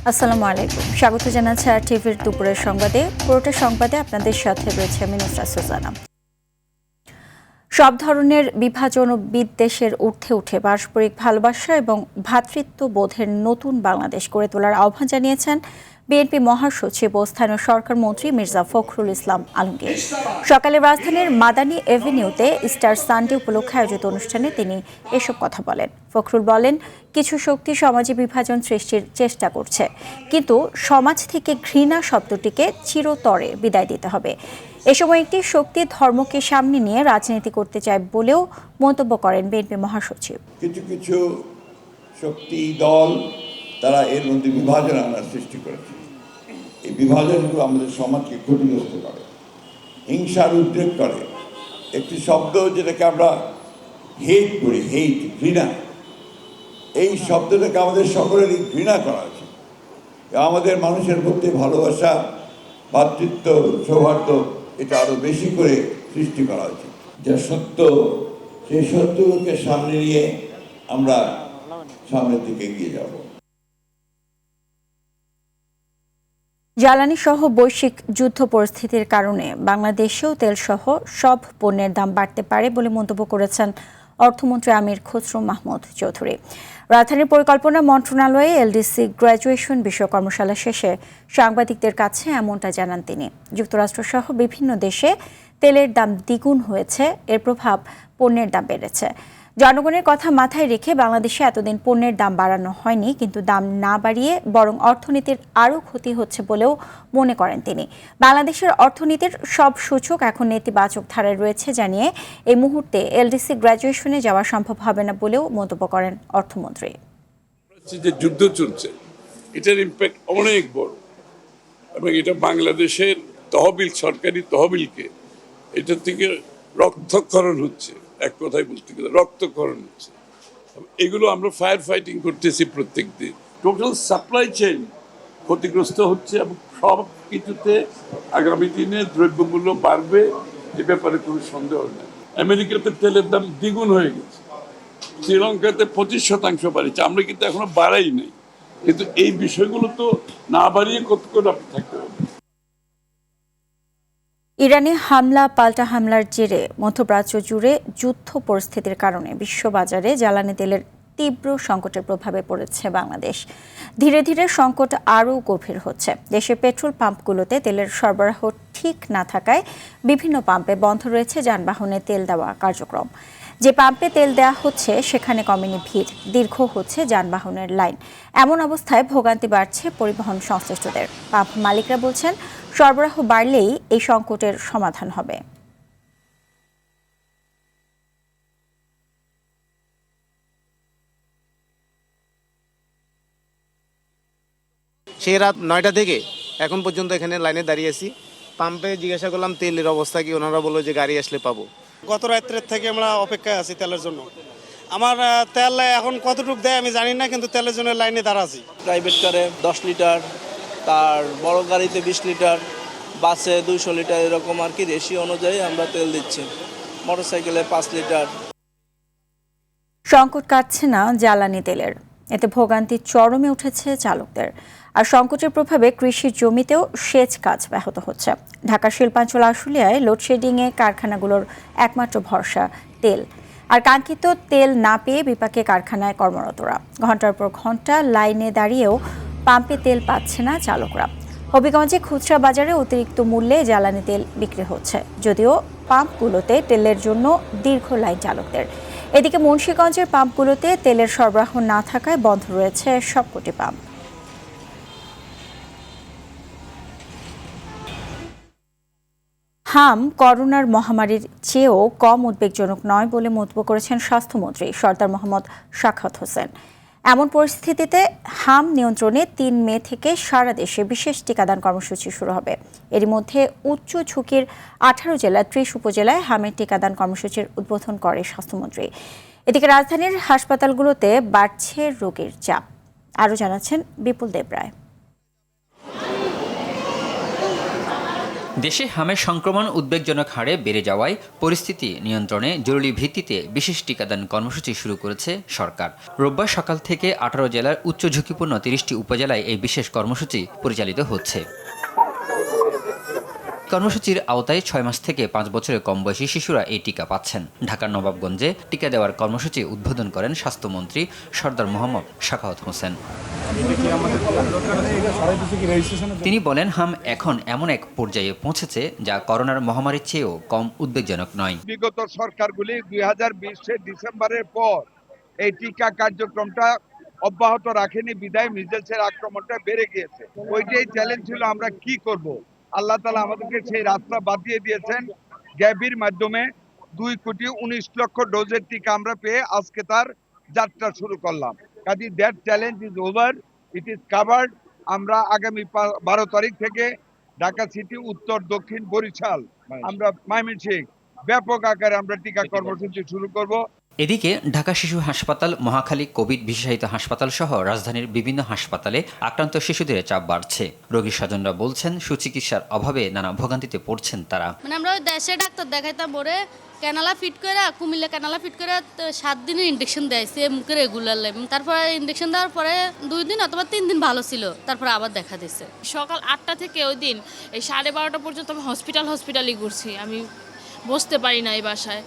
আসসালামু আলাইকুম, স্বাগত জানাচ্ছি আর টিভির দুপুরের সংবাদে। পুরোটা সংবাদে আপনাদের সাথে রয়েছে আমি নুসরাত সুজানা। সব ধরনের বিভাজন ও বিদ্বেষের ঊর্ধ্বে উঠে পারস্পরিক ভালোবাসা এবং ভ্রাতৃত্ব বোধের নতুন বাংলাদেশ গড়ে তোলার আহ্বান জানিয়েছেন বিএনপি মহাসচিব ও স্থানীয় সরকার মন্ত্রী মির্জা ফখরুল ইসলাম আলমগীর। সকালে রাজধানীর মাদানী এভিনিউতে স্টার সানডে উপলক্ষে আয়োজিত অনুষ্ঠানে তিনি এসব কথা বলেন। ফখরুল বলেন, কিছু শক্তি সমাজে বিভাজন সৃষ্টির চেষ্টা করছে, কিন্তু সমাজ থেকে ঘৃণা শব্দটিকে চিরতরে বিদায় দিতে হবে। এ সময় একটি শক্তি ধর্মকে সামনে নিয়ে রাজনীতি করতে চায় বলেও মন্তব্য করেন বিএনপি মহাসচিব। কিছু কিছু শক্তি দল তারা এর মধ্যে বিভাজন আনার সৃষ্টি করেছে। এই বিভাজনগুলো আমাদের সমাজকে ক্ষতিগ্রস্ত করে, হিংসার উদ্রেক করে। একটি শব্দ যেটাকে আমরা হেট করি, হেট, ঘৃণা, এই শব্দটাকে আমাদের সকলেরই ঘৃণা করা উচিত। আমাদের মানুষের মধ্যে ভালোবাসা, ভ্রাতৃত্ব, সৌহার্দ্য এটা আরো বেশি করে সৃষ্টি করা উচিত। যা সত্য, সেই সত্যকে সামনে নিয়ে আমরা সামনের দিকে এগিয়ে যাব। জ্বালানি সহ বৈশ্বিক যুদ্ধ পরিস্থিতির কারণে বাংলাদেশেও তেলসহ সব পণ্যের দাম বাড়তে পারে বলে মন্তব্য করেছেন অর্থমন্ত্রী আমির খসরু মাহমুদ চৌধুরী। রাজধানীর পরিকল্পনা মন্ত্রণালয়ে এলডিসি গ্র্যাজুয়েশন বিষয় কর্মশালা শেষে সাংবাদিকদের কাছে এমনটা জানান তিনি। যুক্তরাষ্ট্রসহ বিভিন্ন দেশে তেলের দাম দ্বিগুণ হয়েছে, এর প্রভাব পণ্যের দাম বেড়েছে। জনগণের কথা মাথায় রেখে বাংলাদেশে এতদিন পণ্যের দাম বাড়ানো হয়নি, কিন্তু দাম না বাড়িয়ে বরং অর্থনীতির আরও ক্ষতি হচ্ছে বলেও মনে করেন তিনি। বাংলাদেশের অর্থনীতির সব সূচক এখন নেতিবাচক ধারায় রয়েছে জানিয়ে এই মুহূর্তে এলডিসি গ্র্যাজুয়েশনে যাওয়া সম্ভব হবে না বলেও মন্তব্য করেন অর্থমন্ত্রী। যে যুদ্ধ চলছে, এটার ইম্প্যাক্ট অনেক বড়, এবং এটা বাংলাদেশের তহবিল, সরকারি তহবিলকে এটা থেকে রক্তক্ষরণ হচ্ছে। এক কথায় বলতে গেলে রক্তক্ষরণ হচ্ছে। এগুলো আমরা ফায়ার ফাইটিং করতেছি প্রত্যেক দিন। টোটাল সাপ্লাই চেইন ক্ষতিগ্রস্ত হচ্ছে, এবং সব কিছুতে আগামী দিনে দ্রব্যমূল্য বাড়বে, এ ব্যাপারে কোনো সন্দেহ নেই। আমেরিকাতে তেলের দাম দ্বিগুণ হয়ে গেছে, শ্রীলঙ্কাতে 25% বাড়িয়েছে, আমরা কিন্তু এখনো বাড়াই নাই। কিন্তু এই বিষয়গুলো তো না বাড়িয়ে কত করে থাকতে হবে। ইরানে হামলা পাল্টা হামলার জেরে মধ্যপ্রাচ্য জুড়ে যুদ্ধ পরিস্থিতির কারণে বিশ্ববাজারে জ্বালানি তেলের তীব্র সংকটের প্রভাবে পড়েছে বাংলাদেশ। ধীরে ধীরে সংকট আরও গভীর হচ্ছে। দেশের পেট্রোল পাম্পগুলোতে তেলের সরবরাহ ঠিক না থাকায় বিভিন্ন পাম্পে বন্ধ রয়েছে যানবাহনে তেল দেওয়া কার্যক্রম। যে পাম্পে তেল দেওয়া হচ্ছে সেখানে কমেনি ভিড়, দীর্ঘ হচ্ছে যানবাহনের লাইন। এমন অবস্থায় ভোগান্তি বাড়ছে পরিবহন সংশ্লিষ্টদের। পাম্প মালিকরা বলছেন, সরবরাহ বাড়লেই এই সংকটের সমাধান হবে। সেই রাত 9টা থেকে এখন পর্যন্ত এখানে লাইনে দাঁড়িয়ে আছি। পাম্পে জিজ্ঞাসা করলাম তেলের অবস্থা কি, ওনারা বললো যে গাড়ি আসলে পাবো। গত রাত্রের থেকে আমরা অপেক্ষায় আছি তেলের জন্য। আমার তেল এখন কতটুকু দেয় আমি জানি না, কিন্তু তেলের জন্য লাইনে দাঁড়া আছি। প্রাইভেট কারে 10 লিটার, তার বড় গাড়িতে 20 লিটার, বাসে 200 লিটার, এরকম আর কি রেশিও অনুযায়ী আমরা তেল দিচ্ছি। মোটরসাইকেলে 5 লিটার। সংকট কাটছে না জ্বালানি তেলের, এতে ভোগান্তি চরমে উঠেছে চালকদের। আর সংকটের প্রভাবে কৃষির জমিতেও সেচ কাজ ব্যাহত হচ্ছে। ঢাকার শিল্পাঞ্চল আশুলিয়ায় লোডশেডিংয়ে কারখানাগুলোর একমাত্র ভরসা তেল। আর কাঙ্ক্ষিত তেল না পেয়ে বিপাকে কারখানায় কর্মরতরা। ঘন্টার পর ঘন্টা লাইনে দাঁড়িয়েও পাম্পে তেল পাচ্ছে না চালকরা। হবিগঞ্জে খুচরা বাজারে অতিরিক্ত মূল্যে জ্বালানি তেল বিক্রি হচ্ছে, যদিও পাম্পগুলোতে তেলের জন্য দীর্ঘ লাইন চালকদের। এদিকে মুন্সিগঞ্জের পাম্পগুলোতে তেলের সরবরাহ না থাকায় বন্ধ রয়েছে সবকটি পাম্প। হাম করোনার মহামারীর চেয়েও কম উদ্বেগজনক নয় বলে মন্তব্য করেছেন স্বাস্থ্যমন্ত্রী সরদার মোহাম্মদ সাখাওয়াত হোসেন। এমন পরিস্থিতিতে হাম নিয়ন্ত্রণে 3 মে থেকে সারা দেশে বিশেষ টিকাদান কর্মসূচি শুরু হবে। এরই মধ্যে উচ্চ ঝুঁকির 18 জেলার 30 উপজেলায় হামের টিকাদান কর্মসূচির উদ্বোধন করে স্বাস্থ্যমন্ত্রী। এদিকে রাজধানীর হাসপাতালগুলোতে বাড়ছে রোগীর চাপ। আরও জানাচ্ছেন বিপুল দেবরায়। দেশে হামের সংক্রমণ উদ্বেগজনক হারে বেড়ে যাওয়ায় পরিস্থিতি নিয়ন্ত্রণে জরুরি ভিত্তিতে বিশেষ টিকাদান কর্মসূচি শুরু করেছে সরকার। রোববার সকাল থেকে 18 জেলার উচ্চ ঝুঁকিপূর্ণ 30টি উপজেলায় এই বিশেষ কর্মসূচি পরিচালিত হচ্ছে। কর্মসূচির আওতায় 6 মাস থেকে 5 বছরের কম বয়সী শিশুরা এই টিকা পাচ্ছেন। ঢাকার নবাবগঞ্জে টিকা দেওয়ার কর্মসূচি উদ্বোধন করেন স্বাস্থ্যমন্ত্রী সরদার মোহাম্মদ সাখাওয়াত হোসেন। তিনি বলেন, হাম এখন এমন এক পর্যায়ে পৌঁছেছে যা করোনার মহামারীর চেয়েও কম উদ্বেগজনক নয়। বিগত সরকারগুলি 2020 ডিসেম্বরের পর এই টিকা কার্যক্রমটা অব্যাহত রাখেনি, বিদায় মিজেলসের আক্রমণটা বেড়ে গিয়েছে। ওইটাই চ্যালেঞ্জ ছিল, আমরা কি করব। আল্লাহ তাআলা আমাদেরকে সেই রাস্তা বাতিয়ে দিয়েছেন। গ্যাভির মাধ্যমে 2,19,00,000 ডোজের টিকা আমরা পেয়ে আজকে তার যাত্রা শুরু করলাম। কাজে that challenge is over, it is covered. আমরা আগামী 12 তারিখ থেকে ঢাকা সিটি, উত্তর, দক্ষিণ, বরিশাল, আমরা ময়মনসিংহ ব্যাপক আকারে আমরা টিকা কর্মসূচি শুরু করব। এদিকে ঢাকা শিশু হাসপাতাল, মহাখালী কোভিড বিশেষায়িত হাসপাতাল সহ রাজধানীর বিভিন্ন হাসপাতালে আক্রান্ত শিশুদের চাপ বাড়ছে। রোগীর স্বজনরা বলছেন, সুচিকিৎসার অভাবে নানা ভোগান্তিতে পড়ছেন তারা। আমরা দেশে ডাক্তার দেখাইতাম, পরে ক্যানালা ফিট করে, কুমিল্লা ক্যানালা ফিট করে 7 দিনের ইনজেকশন দেয়ছে মুখে রেগুলার। তারপরে ইনজেকশন দেওয়ার পরে 2 দিন অথবা 3 দিন ভালো ছিল, তারপরে আবার দেখা দিচ্ছে। সকাল 8টা থেকে ওই দিন এই 12:30 পর্যন্ত আমি হসপিটালই ঘুরছি। আমি বসতে পারি না এই বাসায়।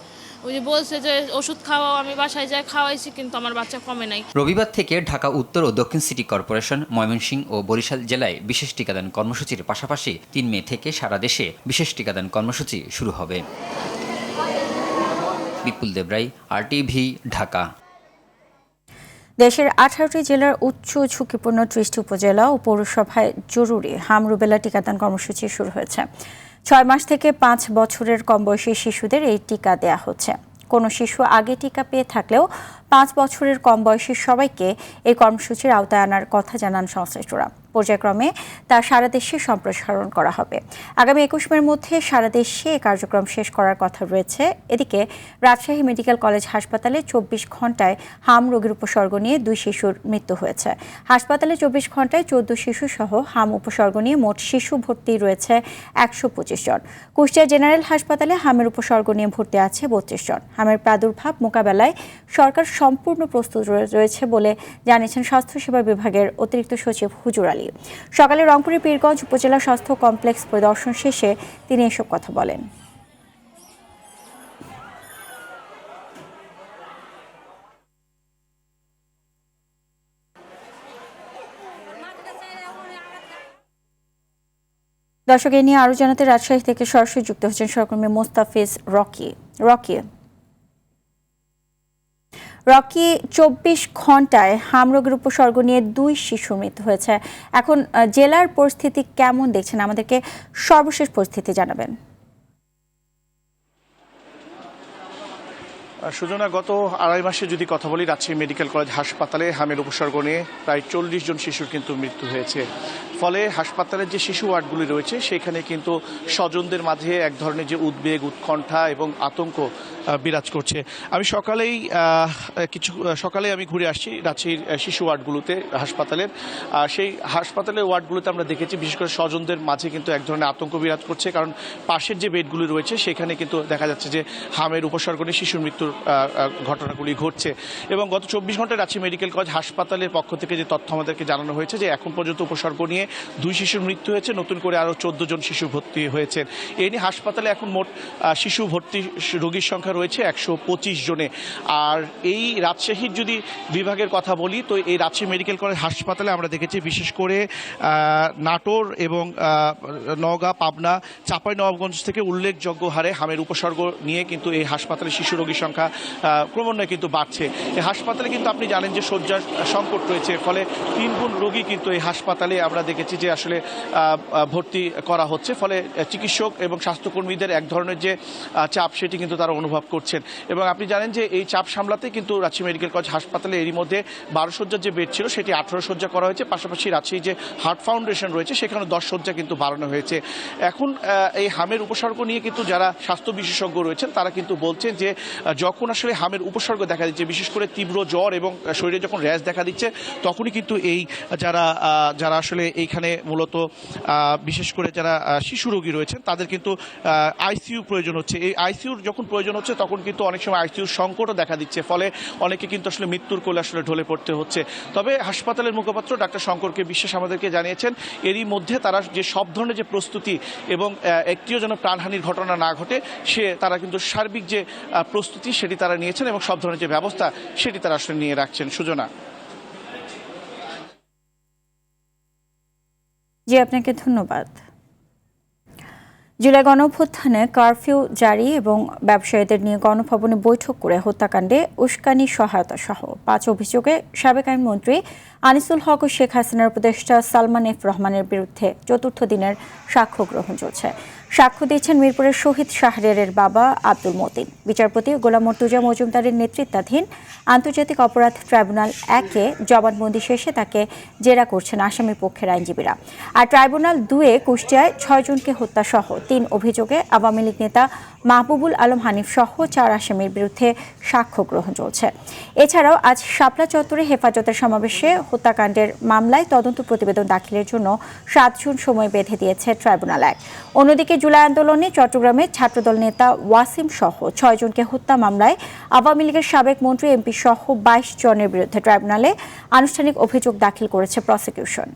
ওই যে বলছে যে ওষুধ খাওয়াও, আমি বাসায় যাই খাওয়াইছি, কিন্তু আমার বাচ্চা কমে নাই। রবিবার থেকে ঢাকা উত্তর ও দক্ষিণ সিটি কর্পোরেশন, ময়মনসিংহ ও বরিশাল জেলায় বিশেষ টিকাদান কর্মসূচির পাশাপাশি 3 মে থেকে সারা দেশে বিশেষ টিকাদান কর্মসূচি শুরু হবে। বিপুল দেবরাই, RTV, ঢাকা। দেশের 18টি জেলার উচ্চ ঝুঁকিপূর্ণ 30টি উপজেলা ও পৌরসভায় জরুরি হাম রুবেলা টিকাদান কর্মসূচি শুরু হয়েছে। 6 মাস থেকে 5 বছরের কম বয়সী শিশুদের এই টিকা দেয়া হচ্ছে। কোনো শিশু আগে টিকা পেয়ে থাকলেও 5 বছরের কম বয়সী সবাইকে এই কর্মসূচির আওতায় আনার কথা জানান সংশ্লিষ্টরা। পর্যায়ক্রমে তা সারা দেশে সম্প্রসারণ করা হবে। আগামী 21 মের মধ্যে সারা দেশে এই কার্যক্রম শেষ করার কথা রয়েছে। এদিকে রাজশাহী মেডিকেল কলেজ হাসপাতালে 24 ঘণ্টায় হাম রোগের উপসর্গ নিয়ে 2 শিশুর মৃত্যু হয়েছে। হাসপাতালে 24 ঘণ্টায় 14 শিশু সহ হাম উপসর্গ নিয়ে মোট শিশু ভর্তি রয়েছে 125 জন। কুষ্টিয়া জেনারেল হাসপাতালে হামের উপসর্গ নিয়ে ভর্তি আছে 32 জন। হামের প্রাদুর্ভাব মোকাবেলায় সরকার সম্পূর্ণ প্রস্তুত রয়েছে বলে জানিয়েছেন স্বাস্থ্যসেবা বিভাগের অতিরিক্ত সচিব হুজুর আলী। সকালে রংপুরের পীরগঞ্জ উপজেলা স্বাস্থ্য কমপ্লেক্স পরিদর্শন শেষে তিনি এসব কথা বলেন। দর্শক, এ নিয়ে আরো জানাতে রাজশাহী থেকে সরাসরি যুক্ত হচ্ছেন সহকর্মী মোস্তাফিজ রকি। 24 ঘণ্টায় হাম রোগের উপসর্গ নিয়ে 2 শিশুর মৃত্যু হয়েছে। এখন জেলার পরিস্থিতি কেমন দেখছেন, আমাদেরকে সর্বশেষ পরিস্থিতি জানাবেন। সুজনা, গত 2.5 মাসে যদি কথা বলি, রাজশাহী মেডিকেল কলেজ হাসপাতালে হামের উপসর্গ নিয়ে প্রায় 40 জন শিশুর কিন্তু মৃত্যু হয়েছে। ফলে হাসপাতালের যে শিশু ওয়ার্ডগুলি রয়েছে সেখানে কিন্তু স্বজনদের মাঝে এক ধরনের যে উদ্বেগ, উৎকণ্ঠা এবং আতঙ্ক বিরাজ করছে। আমি সকালে আমি ঘুরে আসছি রাজশাহীর শিশু ওয়ার্ডগুলোতে হাসপাতালের। সেই হাসপাতালের ওয়ার্ডগুলোতে আমরা দেখেছি বিশেষ করে স্বজনদের মাঝে কিন্তু এক ধরনের আতঙ্ক বিরাজ করছে, কারণ পাশের যে বেডগুলি রয়েছে সেখানে কিন্তু দেখা যাচ্ছে যে হামের উপসর্গ নিয়ে শিশুর মৃত্যুর ঘটনাগুলি ঘটছে। এবং গত 24 ঘন্টায় রাজশাহী মেডিকেল কলেজ হাসপাতালের পক্ষ থেকে যে তথ্য আমাদেরকে জানানো হয়েছে যে এখন পর্যন্ত উপসর্গ নিয়ে 2 শিশুর মৃত্যু হয়েছে, নতুন করে আরও 14 জন শিশু ভর্তি হয়েছে। এই নিয়ে হাসপাতালে এখন মোট শিশু ভর্তি রোগীর সংখ্যা রয়েছে 125 জনে। আর এই রাজশাহীর যদি বিভাগের কথা বলি, তো এই রাজশাহী মেডিকেল কলেজ হাসপাতালে আমরা দেখেছি বিশেষ করে নাটোর এবং নওগাঁ, পাবনা, চাঁপাইনবাবগঞ্জ থেকে উল্লেখযোগ্য হারে হামের উপসর্গ নিয়ে কিন্তু এই হাসপাতালে শিশু রোগীর সংখ্যা ক্রমান্বয়ে কিন্তু বাড়ছে। এই হাসপাতালে কিন্তু আপনি জানেন যে শয্যার সংকট রয়েছে, ফলে 3 গুণ রোগী কিন্তু এই হাসপাতালে আমরা দেখেছি যে আসলে ভর্তি করা হচ্ছে। ফলে চিকিৎসক এবং স্বাস্থ্যকর্মীদের এক ধরনের যে চাপ সেটি কিন্তু তারা অনুভব করছেন। এবং আপনি জানেন যে এই চাপ সামলাতে কিন্তু রাজশাহী মেডিকেল কলেজ হাসপাতালে এরই মধ্যে 12 শয্যার যে বেড ছিল সেটি 18 শয্যা করা হয়েছে। পাশাপাশি রাজশাহী যে হার্ট ফাউন্ডেশন রয়েছে সেখানে 10 শয্যা কিন্তু বাড়ানো হয়েছে। এখন এই হামের উপসর্গ নিয়ে কিন্তু যারা স্বাস্থ্য বিশেষজ্ঞ রয়েছেন তারা কিন্তু বলছেন যে যখন আসলে হামের উপসর্গ দেখা দিচ্ছে, বিশেষ করে তীব্র জ্বর এবং শরীরে যখন র্যাশ দেখা দিচ্ছে, তখনই কিন্তু এই যারা আসলে এইখানে মূলত বিশেষ করে যারা শিশু রোগী রয়েছেন তাদের কিন্তু আইসিইউ প্রয়োজন হচ্ছে। এই আইসিইউর যখন প্রয়োজন হচ্ছে তখন কিন্তু অনেক সময় আইসিইউর সংকটও দেখা দিচ্ছে, ফলে অনেকে কিন্তু আসলে মৃত্যুর কোলে আসলে ঢলে পড়তে হচ্ছে। তবে হাসপাতালের মুখপাত্র ডাক্তার শঙ্করকে বিশ্বাস আমাদেরকে জানিয়েছেন এরই মধ্যে তারা যে সব ধরনের যে প্রস্তুতি এবং একটিও যেন প্রাণহানির ঘটনা না ঘটে তারা কিন্তু সার্বিক যে প্রস্তুতি সেটি তারা নিয়েছেন এবং সব ধরনের যে ব্যবস্থা সেটি তারা আসলে নিয়ে রাখছেন। সুজনা। জি, আপনাকে ধন্যবাদ। জুলাই গণঅভ্যুত্থানে কারফিউ জারি এবং ব্যবসায়ীদের নিয়ে গণভবনে বৈঠক করে হত্যাকাণ্ডে উস্কানি সহায়তা সহ 5 অভিযোগে সাবেক আইনমন্ত্রী আনিসুল হক ও শেখ হাসিনার উপদেষ্টা সালমান এফ রহমানের বিরুদ্ধে চতুর্থ দিনের সাক্ষ্য গ্রহণ চলছে। সাক্ষ্য দিচ্ছেন মিরপুরের শহীদ শাহরিয়ারের বাবা আব্দুল মতিন। বিচারপতি গোলাম মর্তুজা মজুমদারের নেতৃত্বাধীন আন্তর্জাতিক অপরাধ ট্রাইব্যুনাল 1-এ জবানবন্দি শেষে তাকে জেরা করছেন আসামি পক্ষের আইনজীবীরা। আর ট্রাইব্যুনাল 2-এ কুষ্টিয়ায় 6 জনকে হত্যা সহ 3 অভিযোগে আওয়ামী লীগ নেতা মাহবুবুল আলম হানিফ সহ 4 আসামির বিরুদ্ধে সাক্ষ্য গ্রহণ চলছে। এছাড়াও আজ শাপলা চত্বরে হেফাজতের সমাবেশে হত্যাকাণ্ডের মামলায় তদন্ত প্রতিবেদন দাখিলের জন্য 7 জুন সময় বেঁধে দিয়েছে ট্রাইব্যুনাল 1। অন্যদিকে জুলাই আন্দোলনে চট্টগ্রামে ছাত্রদল নেতা ওয়াসিম সহ 6 জনকে হত্যা মামলায় আওয়ামী লীগের সাবেক মন্ত্রী এমপি সহ 22 জনের বিরুদ্ধে ট্রাইব্যুনালে আনুষ্ঠানিক অভিযোগ দাখিল করেছে প্রসিকিউশন।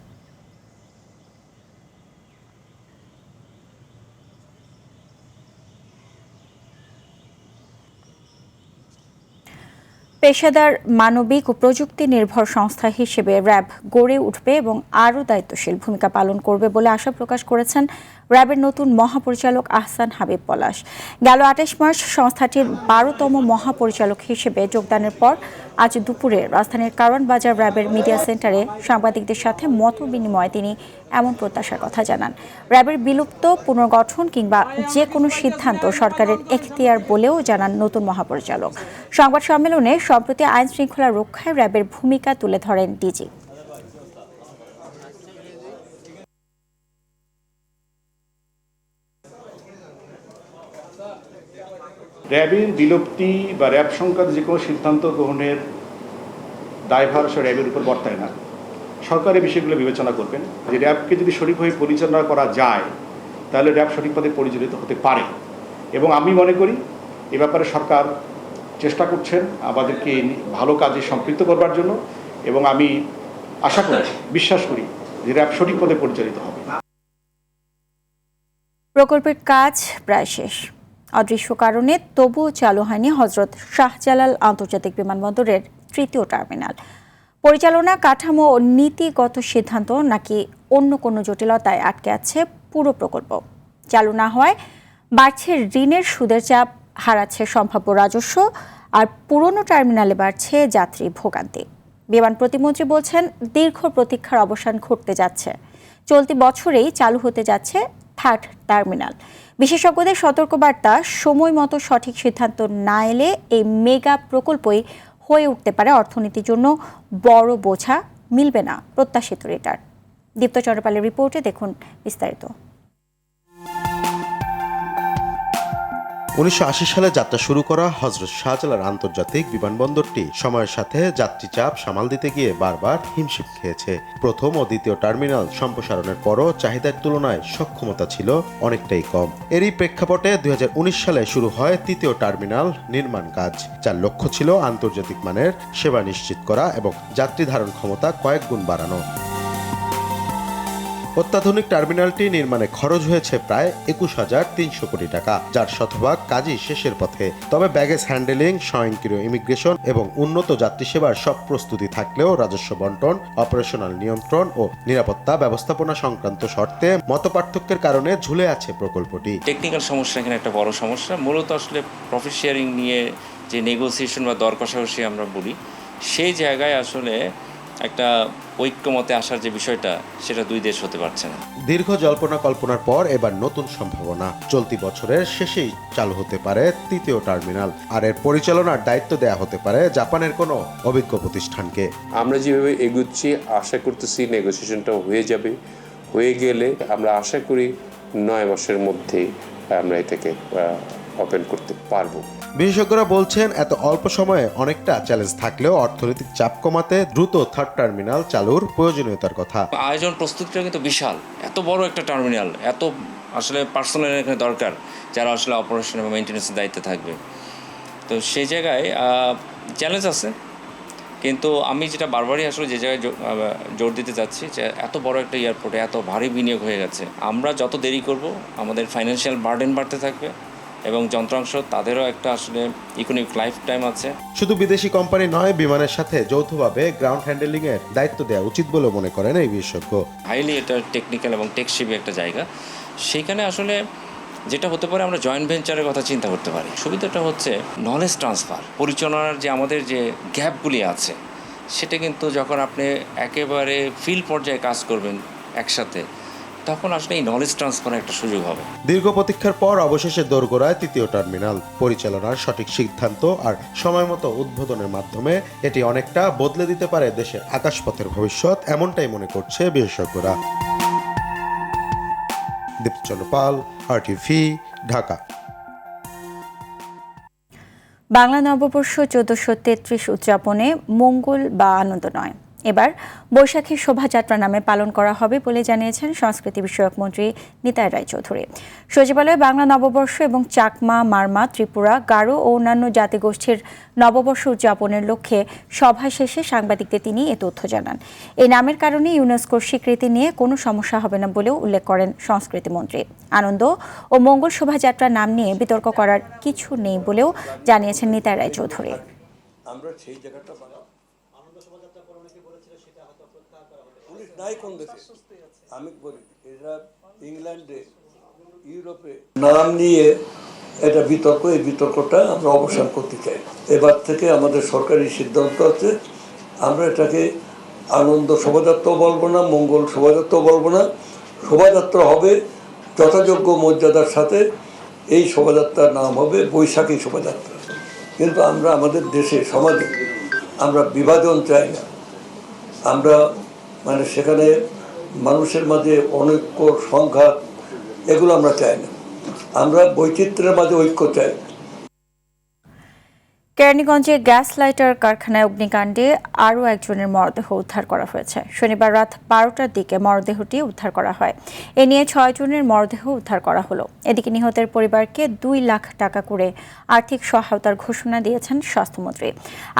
পেশাদার মানবিক ও প্রযুক্তি নির্ভর সংস্থা হিসেবে র্যাব গড়ে উঠবে এবং আরও দায়িত্বশীল ভূমিকা পালন করবে বলে আশা প্রকাশ করেছেন র্যাবের নতুন মহাপরিচালক আহসান হাবিব পলাশ। গেল 28 মার্চ সংস্থাটির 12তম মহাপরিচালক হিসেবে যোগদানের পর আজ দুপুরে রাজধানীর কারওয়ান বাজার র্যাবের মিডিয়া সেন্টারে সাংবাদিকদের সাথে মত বিনিময়ে তিনি এমন প্রত্যাশার কথা জানান। র্যাবের বিলুপ্ত পুনর্গঠন কিংবা যে কোনো সিদ্ধান্ত সরকারের এখতিয়ার বলেও জানান নতুন মহাপরিচালক। সংবাদ সম্মেলনে সম্প্রতি আইন শৃঙ্খলা রক্ষায় র্যাবের ভূমিকা তুলে ধরেন ডিজি। র্যাবের বিলুপ্তি বা র্যাব সংক্রান্ত যে কোনো সিদ্ধান্ত গ্রহণের দায়ভার সে র্যাবের উপর বর্তায় না। সরকার এই বিষয়গুলো বিবেচনা করবেন যে র্যাবকে যদি সঠিকভাবে পরিচালনা করা যায় তাহলে র্যাব সঠিকভাবে পরিচালিত হতে পারে, এবং আমি মনে করি এ ব্যাপারে সরকার চেষ্টা করছেন আমাদেরকে ভালো কাজে সম্পৃক্ত করবার জন্য, এবং আমি আশা করি, বিশ্বাস করি যে র্যাব সঠিক পথে পরিচালিত হবে। প্রকল্পের কাজ প্রায় শেষ। অদৃশ্য কারণে তবুও চালু হয়নি হজরত শাহজালাল আন্তর্জাতিক বিমানবন্দরের 3য় টার্মিনাল। পরিচালনা, কাঠামো ও নীতিগত সিদ্ধান্ত নাকি অন্য কোনো জটিলতায় আটকে আছে পুরো প্রকল্প। চালু না হওয়ায় বাড়ছে ঋণের সুদের চাপ, হারাচ্ছে সম্ভাব্য রাজস্ব, আর পুরনো টার্মিনালে বাড়ছে যাত্রী ভোগান্তি। বিমান প্রতিমন্ত্রী বলছেন দীর্ঘ প্রতীক্ষার অবসান ঘটতে যাচ্ছে। চলতি বছরেই চালু হতে যাচ্ছে 3rd টার্মিনাল। বিশেষজ্ঞদের সতর্কবার্তা, সময় মতো সঠিক সিদ্ধান্ত না এলে এই মেগা প্রকল্পই হয়ে উঠতে পারে অর্থনীতির জন্য বড় বোঝা, মিলবে না প্রত্যাশিত রিটার্ন। দীপ্ত চন্দ্রপালের রিপোর্টে দেখুন বিস্তারিত। 1980 সালে যাত্রা শুরু করা হজরত শাহজালাল আন্তর্জাতিক বিমানবন্দরটি সময়ের সাথে যাত্রী চাপ সামাল দিতে গিয়ে বারবার হিমশিম খেয়েছে। প্রথম ও দ্বিতীয় টার্মিনাল সম্প্রসারণের পরও চাহিদার তুলনায় সক্ষমতা ছিল অনেকটাই কম। এরই প্রেক্ষাপটে 2019 সালে শুরু হয় 3য় টার্মিনাল নির্মাণ কাজ, যার লক্ষ্য ছিল আন্তর্জাতিক মানের সেবা নিশ্চিত করা এবং যাত্রী ধারণ ক্ষমতা কয়েক গুণ বাড়ানো। অত্যাধুনিক টার্মিনালটি নির্মাণে খরচ হয়েছে প্রায় 21,300 কোটি টাকা, যার শতভাগ কাজই শেষের পথে। তবে ব্যাগেজ হ্যান্ডেলিং, স্বয়ংক্রিয় ইমিগ্রেশন এবং উন্নত যাত্রী সেবার সব প্রস্তুতি থাকলেও রাজস্ব বন্টন, অপারেশনাল নিয়ন্ত্রণ ও নিরাপত্তা ব্যবস্থাপনা সংক্রান্ত শর্তে মতপার্থক্যের কারণে ঝুলে আছে প্রকল্পটি। টেকনিক্যাল সমস্যা এখানে একটা বড় সমস্যা। মূলত আসলে প্রফিট শেয়ারিং নিয়ে যে নেগোসিয়েশন বা দর কষাকষি আমরা বলি, সেই জায়গায় আসলে একটা ঐক্যমতে আসার যে বিষয়টা, সেটা দুই দেশ হতে পারছে না। দীর্ঘ জল্পনা কল্পনার পর এবার নতুন সম্ভাবনা। চলতি বছরের শেষেই চালু হতে পারে 3য় টার্মিনাল, আর এর পরিচালনার দায়িত্ব দেয়া হতে পারে জাপানের কোনো অভিজ্ঞ প্রতিষ্ঠানকে। আমরা যেভাবে এগুচ্ছি আশা করতেছি নেগোসিয়েশনটা হয়ে যাবে। হয়ে গেলে আমরা আশা করি 9 মাসের মধ্যেই আমরা এটাকে ওপেন করতে পারবো। বিশেষজ্ঞরা বলছেন এত অল্প সময়ে অনেকটা চ্যালেঞ্জ থাকলেও অর্থনৈতিক চাপ কমাতে দ্রুত থার্ড টার্মিনাল চালুর প্রয়োজনীয়তার কথা। আয়োজন প্রস্তুতিটা কিন্তু বিশাল, এত বড় একটা টার্মিনাল, এত আসলে পার্সোনাল এখানে দরকার যারা আসলে অপারেশন এবং মেইনটেন্যান্সের দায়িত্বে থাকবে। তো সেই জায়গায় চ্যালেঞ্জ আছে, কিন্তু আমি যেটা বারবারই আসলে যে জায়গায় জোর দিতে যাচ্ছি যে এত বড় একটা এয়ারপোর্টে এত ভারী বিনিয়োগ হয়ে গেছে, আমরা যত দেরি করব আমাদের ফাইন্যান্সিয়াল বার্ডেন বাড়তে থাকবে এবং যন্ত্রাংশ তাদেরও একটা আসলে ইকোনমিক লাইফ টাইম আছে। শুধু বিদেশি কোম্পানি নয়, বিমানের সাথে যৌথভাবে গ্রাউন্ড হ্যান্ডেলিং এর দায়িত্ব দেওয়া উচিত বলে মনে করেন এই বিশেষজ্ঞ। হাইলি এটা টেকনিক্যাল এবং টেকসেভি একটা জায়গা, সেইখানে আসলে যেটা হতে পারে আমরা জয়েন্ট ভেঞ্চারের কথা চিন্তা করতে পারি। সুবিধাটা হচ্ছে নলেজ ট্রান্সফার, পরিচালনার যে আমাদের যে গ্যাপগুলি আছে সেটা কিন্তু যখন আপনি একেবারে ফিল্ড পর্যায়ে কাজ করবেন একসাথে, তখন আসলে এই নলেজ ট্রান্সফারের একটা সুযোগ হবে। দীর্ঘ প্রতীক্ষার পর অবশেষে দোরগোড়ায় তৃতীয় টার্মিনাল। পরিচালনার সঠিক সিদ্ধান্ত আর সময় মতো উদ্বোধনের মাধ্যমে এটি অনেকটা বদলে দিতে পারে দেশের আকাশপথের ভবিষ্যৎ, এমনটাই মনে করছে বিশেষজ্ঞরা। দীপচন্দ্র পাল, RTV, ঢাকা। বাংলা নববর্ষ 1433 উদযাপনে মঙ্গল বা আনন্দ নয়, এবার বৈশাখী শোভাযাত্রা নামে পালন করা হবে বলে জানিয়েছেন সংস্কৃতি বিষয়ক মন্ত্রী নিতাই রায়চৌধুরী। সচিবালয়ে বাংলা নববর্ষ এবং চাকমা, মারমা, ত্রিপুরা, গারো ও অন্যান্য জাতিগোষ্ঠীর নববর্ষ উদযাপনের লক্ষ্যে সভা শেষে সাংবাদিকদের তিনি এ তথ্য জানান। এই নামের কারণে ইউনেস্কোর স্বীকৃতি নিয়ে কোনো সমস্যা হবে না বলেও উল্লেখ করেন সংস্কৃতি মন্ত্রী। আনন্দ ও মঙ্গল শোভাযাত্রার নাম নিয়ে বিতর্ক করার কিছু নেই বলেও জানিয়েছেন নিতাই রায়চৌধুরী। আমরা সেই জায়গাটা নাই কোন দেশে আমি বলি, এরা ইংল্যান্ডে, ইউরোপে নাম নিয়ে এটা বিতর্ক, এই বিতর্কটা আমরা অবসান করতে চাই। এবার থেকে আমাদের সরকারি সিদ্ধান্ত আছে, আমরা এটাকে আনন্দ শোভাযাত্রাও বলবো না, মঙ্গল শোভাযাত্রাও বলবো না, শোভাযাত্রা হবে যথাযোগ্য মর্যাদার সাথে। এই শোভাযাত্রার নাম হবে বৈশাখী শোভাযাত্রা। কিন্তু আমরা আমাদের দেশে, সমাজে আমরা বিভাজন চাই না, আমরা মানে সেখানে মানুষের মাঝে অনৈক্য, সংঘাত এগুলো আমরা চাই না, আমরা বৈচিত্র্যের মাঝে ঐক্য চাই। কেরানীগঞ্জে গ্যাস লাইটার কারখানায় অগ্নিকাণ্ডে আরও একজনের মরদেহ উদ্ধার করা হয়েছে। শনিবার রাত 12টার দিকে মরদেহটি উদ্ধার করা হয়। এ নিয়ে 6 জনের মরদেহ উদ্ধার করা হলো। এদিকে নিহতের পরিবারকে 2 লাখ টাকা করে আর্থিক সহায়তার ঘোষণা দিয়েছেন স্বাস্থ্যমন্ত্রী।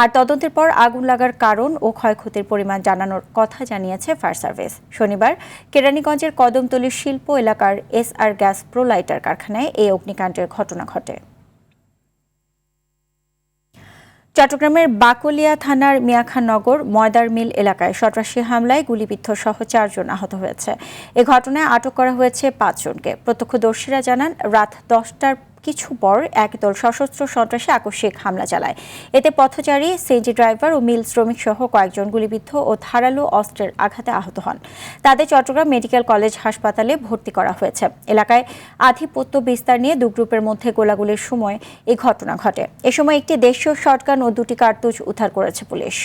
আর তদন্তের পর আগুন লাগার কারণ ও ক্ষয়ক্ষতির পরিমাণ জানানোর কথা জানিয়েছে ফায়ার সার্ভিস। শনিবার কেরানীগঞ্জের কদমতলী শিল্প এলাকার SR গ্যাস প্রো লাইটার কারখানায় এই অগ্নিকাণ্ডের ঘটনা ঘটে। চট্টগ্রামের বাকলিয়া থানার মিয়াখাননগর ময়দার মিল এলাকায় সন্ত্রাসী হামলায় গুলিবিদ্ধ সহ 4 জন আহত হয়েছে। এ ঘটনায় আটক করা হয়েছে 5 জনকে। প্রত্যক্ষদর্শীরা জানান, রাত 10টার কিছু পর একদল সশস্ত্র সন্ত্রাসী আকস্মিক হামলা চালায়। এতে পথচারী, সিএনজি ড্রাইভার ও মিল শ্রমিক সহ কয়েকজন গুলিবিদ্ধ ও ধারালো অস্ত্রের আঘাতে আহত হন। তাদের চট্টগ্রাম মেডিকেল কলেজ হাসপাতালে ভর্তি করা হয়েছে। এলাকায় আধিপত্য বিস্তার নিয়ে 2 গ্রুপের মধ্যে গোলাগুলির সময় এই ঘটনা ঘটে। এ সময় একটি দেশীয় শটগান ও 2টি কার্তুজ উদ্ধার করেছে পুলিশ।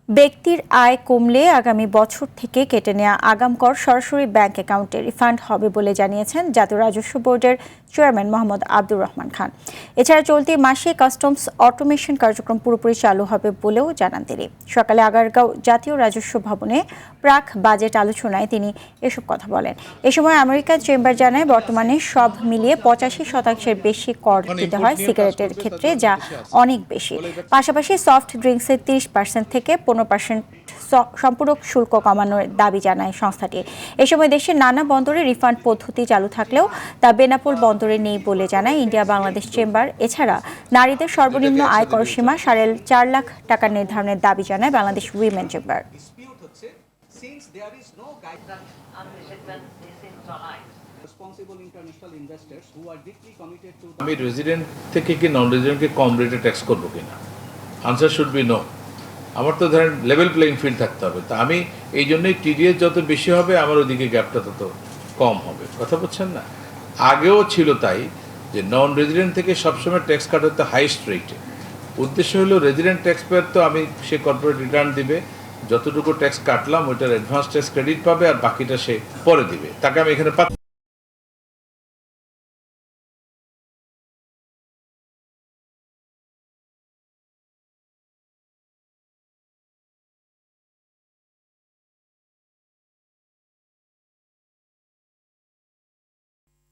ব্যক্তির আয় কমলে আগামী বছর থেকে কেটে নেওয়া আগাম কর সরাসরি ব্যাংক অ্যাকাউন্টে রিফান্ড হবে বলে জানিয়েছেন জাতীয় রাজস্ব বোর্ডের চেয়ারম্যান মোহাম্মদ আব্দুর রহমান খান। এছাড়া চলতি মাসে কাস্টমস অটোমেশন কার্যক্রম পুরোপুরি চালু হবে বলেও জানান তিনি। সকালে আগারগাঁও জাতীয় রাজস্ব ভবনে প্রাক বাজেট আলোচনায় তিনি এসব কথা বলেন। এ সময় আমেরিকান চেম্বার জানায়, বর্তমানে সব মিলিয়ে 85% বেশি কর দিতে হয় সিগারেটের ক্ষেত্রে, যা অনেক বেশি। পাশাপাশি সফট ড্রিঙ্কসের 30% থেকে 15% সম্পূরক শুল্ক কমানোর দাবি জানায় সংস্থাটি। এ সময় দেশের নানা বন্দরে রিফান্ড পদ্ধতি চালু থাকলেও তা বেনাপোল বন্দরে নেই বলে জানায় ইন্ডিয়া বাংলাদেশ চেম্বার। এছাড়া নারীদের সর্বনিম্ন আয় কর সীমা 4.5 লাখ টাকা নির্ধারণের দাবি জানায় বাংলাদেশ উইমেন চেম্বার। আমি রেজিডেন্ট থেকে কি নন রেজিডেন্টকে কম রেটে ট্যাক্স করবো কিনা, আনসার শুড বি নো। আমার তো ধরেন লেভেল প্লেইং ফিল্ড থাকতে হবে। তা আমি এই জন্যই TDS যত বেশি হবে আমার ওদিকে গ্যাপটা তত কম হবে। কথা বলছেন না? আগেও ছিল তাই, যে নন রেজিডেন্ট থেকে সবসময় ট্যাক্স কাটা হতো হাইস্ট রেটে। উদ্দেশ্য হলো রেজিডেন্ট ট্যাক্স পেয়ার তো আমি সে কর্পোরেট রিটার্ন দিবে, যতটুকু ট্যাক্স কাটলাম ওইটার অ্যাডভান্স ট্যাক্স ক্রেডিট পাবে আর বাকিটা সে পরে দিবে, তাকে আমি এখানে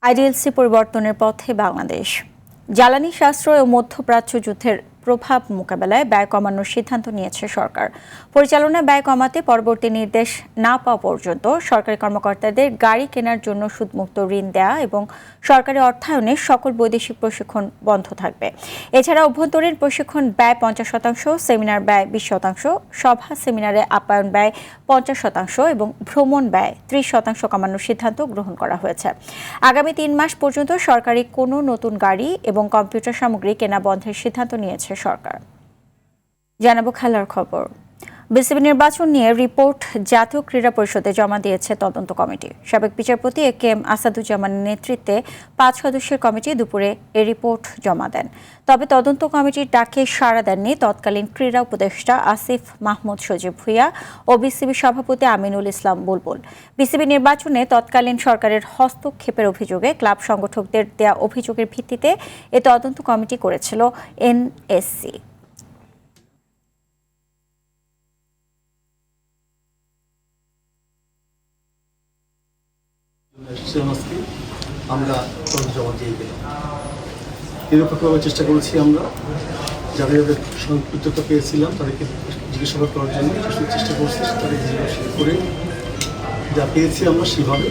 আইডিএলসি পরিবর্তনের পথে বাংলাদেশ। জ্বালানি সাশ্রয় ও মধ্যপ্রাচ্য যুদ্ধের প্রভাব মোকাবেলায় ব্যয় কমানোর সিদ্ধান্ত নিয়েছে সরকার। পরিচালনা ব্যয় কমাতে পরবর্তী নির্দেশ না পাওয়া পর্যন্ত সরকারি কর্মকর্তাদের গাড়ি কেনার জন্য সুদমুক্ত ঋণ দেয়া এবং সরকারি অর্থায়নে সকল বৈদেশিক প্রশিক্ষণ বন্ধ থাকবে। এছাড়া অভ্যন্তরীণ প্রশিক্ষণ ব্যয় 50%, সেমিনার ব্যয় 20%, সভা সেমিনারে আপ্যায়ন ব্যয় 50% এবং ভ্রমণ ব্যয় 30% কমানোর সিদ্ধান্ত গ্রহণ করা হয়েছে। আগামী 3 মাস পর্যন্ত সরকারি কোনো নতুন গাড়ি এবং কম্পিউটার সামগ্রী কেনা বন্ধের সিদ্ধান্ত নিয়েছে সরকার। জানাবো খেলার খবর। বিসিবি নির্বাচন নিয়ে রিপোর্ট জাতীয় ক্রীড়া পরিষদে জমা দিয়েছে তদন্ত কমিটি। সাবেক বিচারপতি এ.কে.এম. আসাদুজ্জামানের নেতৃত্বে 5 সদস্যের কমিটি দুপুরে এ রিপোর্ট জমা দেন। তবে তদন্ত কমিটির ডাকে সাড়া দেননি তৎকালীন ক্রীড়া উপদেষ্টা আসিফ মাহমুদ সজীব ভুঁইয়া ও বিসিবি সভাপতি আমিনুল ইসলাম বুলবুল। বিসিবি নির্বাচনে তৎকালীন সরকারের হস্তক্ষেপের অভিযোগে ক্লাব সংগঠকদের দেয়া অভিযোগের ভিত্তিতে এ তদন্ত কমিটি করেছিল এনএসসি। আমরা জমা দিয়ে গেলাম। নিরপেক্ষভাবে চেষ্টা করেছি আমরা যাদের যাদের সম্পৃক্ততা পেয়েছিলাম তাদেরকে জিজ্ঞাসাবাদ করার জন্য চেষ্টা করছি, তাদের জিজ্ঞাসা করে যা পেয়েছি আমরা সেভাবে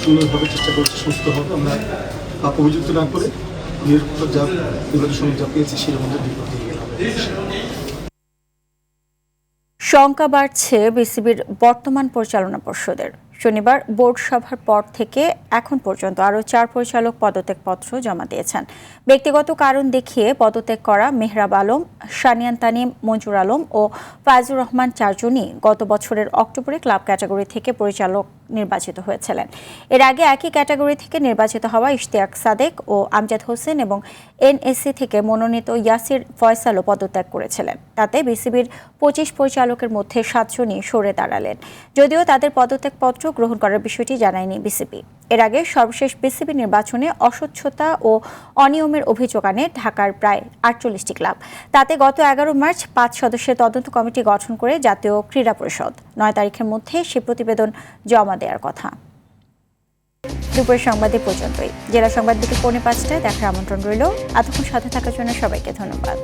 সুন্দরভাবে চেষ্টা করছি সুস্থভাবে আমরা অভিযুক্ত না করে নিরপেক্ষ যা নির্বাচন যা পেয়েছি সের মধ্যে রিপোর্ট দিয়ে গেলাম। শঙ্কা বাড়ছে বিসিবির বর্তমান পরিচালনা পর্ষদের। শনিবার বোর্ড সভার পর থেকে এখন পর্যন্ত আরও 4 পরিচালক পদত্যাগপত্র জমা দিয়েছেন। ব্যক্তিগত কারণ দেখিয়ে পদত্যাগ করা মেহরাব আলম, সানিয়ান তানিম, মঞ্জুর আলম ও ফায়জুর রহমান 4 জনই গত বছরের অক্টোবরে ক্লাব ক্যাটাগরি থেকে পরিচালক নির্বাচিত হয়েছিলেন। এর আগে একই ক্যাটাগরি থেকে নির্বাচিত হওয়া ইশতিয়াক সাদেক ও আমজাদ হোসেন এবং এনএসসি থেকে মনোনীত ইয়াসির ফয়সালও পদত্যাগ করেছিলেন। তাতে বিসিবির 25 পরিচালকের মধ্যে 7 জনই সরে দাঁড়ালেন। যদিও তাদের পদত্যাগপত্র গ্রহণ করার বিষয়টি জানায়নি বিসিবি। এর আগে সর্বশেষ বিসিবি নির্বাচনে অস্বচ্ছতা ও অনিয়মের অভিযোগ আনে ঢাকার প্রায় 48টি ক্লাব। তাতে গত 11 মার্চ 5 সদস্যের তদন্ত কমিটি গঠন করে জাতীয় ক্রীড়া পরিষদ 9 তারিখের মধ্যে সে প্রতিবেদন জমা দেওয়ার কথা। দুপুরের সংবাদে পর্যন্তই। জেলা সংবাদ বিকেল 4:45টায় দেখার আমন্ত্রণ রইল। এতক্ষণ সাথে থাকার জন্য সবাইকে ধন্যবাদ।